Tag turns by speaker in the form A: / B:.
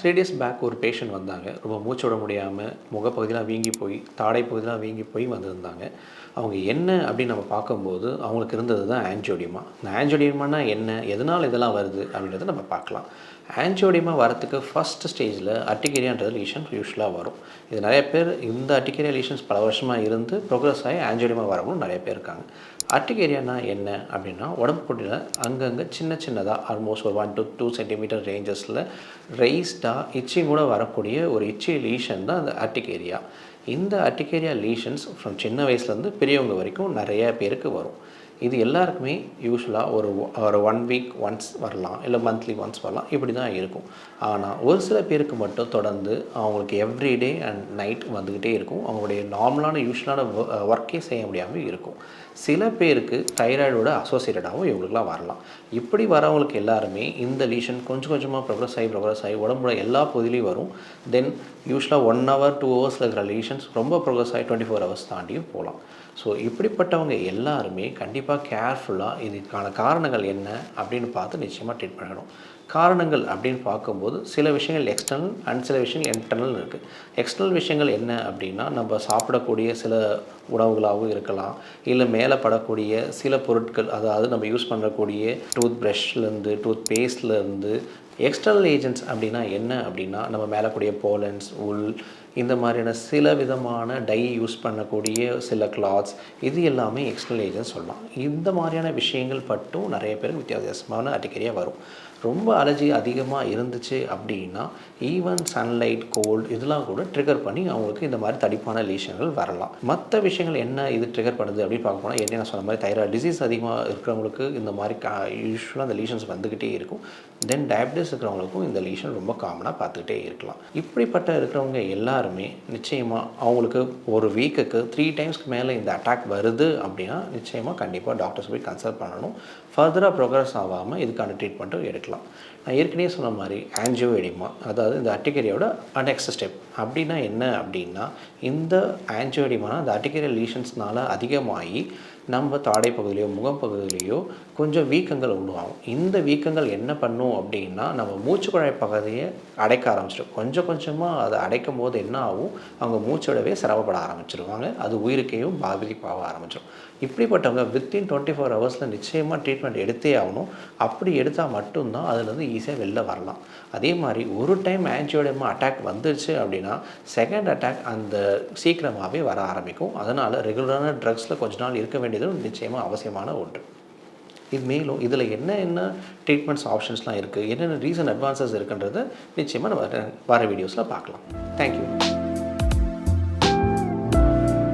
A: 3 days back ஒரு patient வந்தாங்க. ரொம்ப மூச்சு விட முடியாம, முகப்பகுதிலாம் வீங்கி போய், தாடை பகுதிலாம் வீங்கி போய் வந்திருந்தாங்க. அவங்க என்ன அப்படின்னு நம்ம பார்க்கும்போது, அவங்களுக்கு இருந்தது தான் ஆஞ்சியோடிமா. இந்த ஆஞ்சியோடிமானா என்ன? எதனால இதெல்லாம் வருது? அப்படின்றத நம்ம பார்க்கலாம். ஆஞ்சியோடிமா வரத்துக்கு ஃபர்ஸ்ட் ஸ்டேஜில அர்டிகேரியான்ற லீஷன் யூசுவலா வரும். இது நெறைய பேர் இந்த அர்டிகேரியா லீஷன்ஸ் பல வருஷமா இருந்து ப்ரோக்ரஸ் ஆகி ஆஞ்சியோடிமா வரவங்களும் நெறைய பேர் இருக்காங்க. அர்டிகேரியானா என்ன அப்படின்னா, உடம்புக்குள்ள அங்கங்கே சின்ன சின்னதா ஆல்மோஸ்ட் ஒரு 1 to 2 சென்டிமீட்டர் ரேஞ்சஸில் ரெய்ஸ்டாக இச்சிங் கூட வரக்கூடிய ஒரு இச்சி லீஷன் தான் அந்த அர்டிகேரியா. இந்த அர்டிகேரியா லீஷன்ஸ் ஃப்ரம் சின்ன வயசுலேருந்து பெரியவங்க வரைக்கும் நிறைய பேருக்கு வரும். இது எல்லாருக்குமே யூசுவலாக ஒரு 1 வீக் ஒன்ஸ் வரலாம், இல்லை மந்த்லி ஒன்ஸ் வரலாம், இப்படி தான் இருக்கும். ஆனால் ஒரு சில பேருக்கு மட்டும் தொடர்ந்து அவங்களுக்கு எவ்ரிடே அண்ட் நைட் வந்துக்கிட்டே இருக்கும். அவங்களுடைய நார்மலான யூஸ்வலான ஒர்க்கே செய்ய முடியாமல் இருக்கும். சில பேருக்கு தைராய்டோட அசோசியேட்டடாகவும் இவங்களுக்குலாம் வரலாம். இப்படி வரவங்களுக்கு எல்லாருமே இந்த லீஷன் கொஞ்சம் கொஞ்சமாக ப்ரோக்ரஸ் ஆகி உடம்போட எல்லா பகுதியிலையும் வரும். தென் யூஸ்வலாக 1 hour 2 ஹவர்ஸில் இருக்கிற லீஷன்ஸ் ரொம்ப ப்ரோக்ரஸ் ஆகி 24 ஹவர்ஸ் தாண்டியும் போகலாம். ஸோ இப்படிப்பட்டவங்க எல்லாருமே கண்டிப்பாக கேர்ஃபுல்லாக இதுக்கான காரணங்கள் என்ன அப்படின்னு பார்த்து நிச்சயமாக ட்ரீட் பண்ணணும். காரணங்கள் அப்படின்னு பார்க்கும்போது சில விஷயங்கள் எக்ஸ்டர்னல் அண்ட் சில விஷயங்கள் இன்டர்னல் இருக்குது. எக்ஸ்டர்னல் விஷயங்கள் என்ன அப்படின்னா, நம்ம சாப்பிடக்கூடிய சில உணவுகளாகவும் இருக்கலாம், இல்லை மேலே படக்கூடிய சில பொருட்கள், அதாவது நம்ம யூஸ் பண்ணக்கூடிய டூத் ப்ரஷ்லேருந்து டூத் பேஸ்ட்லேருந்து எக்ஸ்டர்னல் ஏஜென்ட்ஸ் அப்படின்னா என்ன அப்படின்னா, நம்ம மேலே கூடிய போலன்ஸ், உல், இந்த மாதிரியான சில விதமான டை யூஸ் பண்ணக்கூடிய சில கிளாத்ஸ், இது எல்லாமே எக்ஸ்டர்னல் ஏஜென்ட்ஸ் சொல்லலாம். இந்த மாதிரியான விஷயங்கள் பட்டும் நிறைய பேருக்கு வித்தியாசமான அடிக்கடியாக வரும். ரொம்ப அலர்ஜி அதிகமாக இருந்துச்சு அப்படின்னா ஈவன் சன்லைட், கோல்டு இதெல்லாம் கூட ட்ரிகர் பண்ணி அவங்களுக்கு இந்த மாதிரி தடிப்பான லீஷன்கள் வரலாம். மற்ற விஷயங்கள் என்ன இது ட்ரிகர் பண்ணுது அப்படின்னு பார்க்க போனால், ஏற்கனவே நான் சொன்ன மாதிரி தைராய்டு டிசீஸ் அதிகமாக இருக்கிறவங்களுக்கு இந்த மாதிரி யூஸ்வலாக அந்த லீஷன்ஸ் வந்துக்கிட்டே இருக்கும். தென் டயபிட்டிஸ் இருக்கிறவங்களுக்கும் இந்த லீஷன் ரொம்ப காமனாக பார்த்துக்கிட்டே இருக்கலாம். இப்படிப்பட்ட இருக்கிறவங்க எல்லாருமே நிச்சயமாக அவங்களுக்கு ஒரு வீக்குக்கு 3 டைம்ஸ்க்கு மேலே இந்த அட்டாக் வருது அப்படின்னா நிச்சயமாக கண்டிப்பாக டாக்டர்ஸ் போய் கன்சல்ட் பண்ணணும். ஃபர்தராக ப்ரோக்ரஸ் ஆகாமல் இதுக்கான ட்ரீட்மெண்ட்டும் எடுக்கலாம். நான் ஏற்கனவே சொன்ன மாதிரி ஆஞ்சியோஎடிமா, அதாவது இந்த அர்டிகேரியாவோட நெக்ஸ்ட் ஸ்டெப் அப்படின்னா என்ன அப்படின்னா, இந்த ஆஞ்சியோஎடிமானா அந்த அர்டிகேரியல் லீஷன்ஸ்னால் அதிகமாகி நம்ம தாடை பகுதியிலையோ முகப்பகுதியிலையோ கொஞ்சம் வீக்கங்கள் உருவாகும். இந்த வீக்கங்கள் என்ன பண்ணும் அப்படின்னா, நம்ம மூச்சுக்குழாய் பகுதியை அடைக்க ஆரம்பிச்சிடும். கொஞ்சம் கொஞ்சமாக அதை அடைக்கும் போது என்ன ஆகும், அவங்க மூச்சோடவே சிரமப்பட ஆரம்பிச்சிருவாங்க. அது உயிருக்கையும் பாதிப்பாக ஆரம்பிச்சிடும். இப்படிப்பட்டவங்க வித்தின் 24 ஹவர்ஸில் நிச்சயமாக ட்ரீட்மெண்ட் எடுத்தே ஆகணும். அப்படி எடுத்தால் மட்டும்தான் அதுலேருந்து ஈஸியாக வெளில வரலாம். அதே மாதிரி ஒரு டைம் ஆஞ்சியோடமா அட்டாக் வந்துருச்சு அப்படின்னா செகண்ட் அட்டாக் அந்த சீக்கிரமாகவே வர ஆரம்பிக்கும். அதனால் ரெகுலரான ட்ரக்ஸில் கொஞ்ச நாள் இருக்க வேண்டியது நிச்சயமாக அவசியமான ஒன்று. இது மேலும் இதில் என்ன ட்ரீட்மெண்ட்ஸ் ஆப்ஷன்ஸ்லாம் இருக்குது, என்னென்ன ரீசன் அட்வான்சஸ் இருக்குன்றதை நிச்சயமாக நம்ம வர வீடியோஸில் பார்க்கலாம். தேங்க்யூ.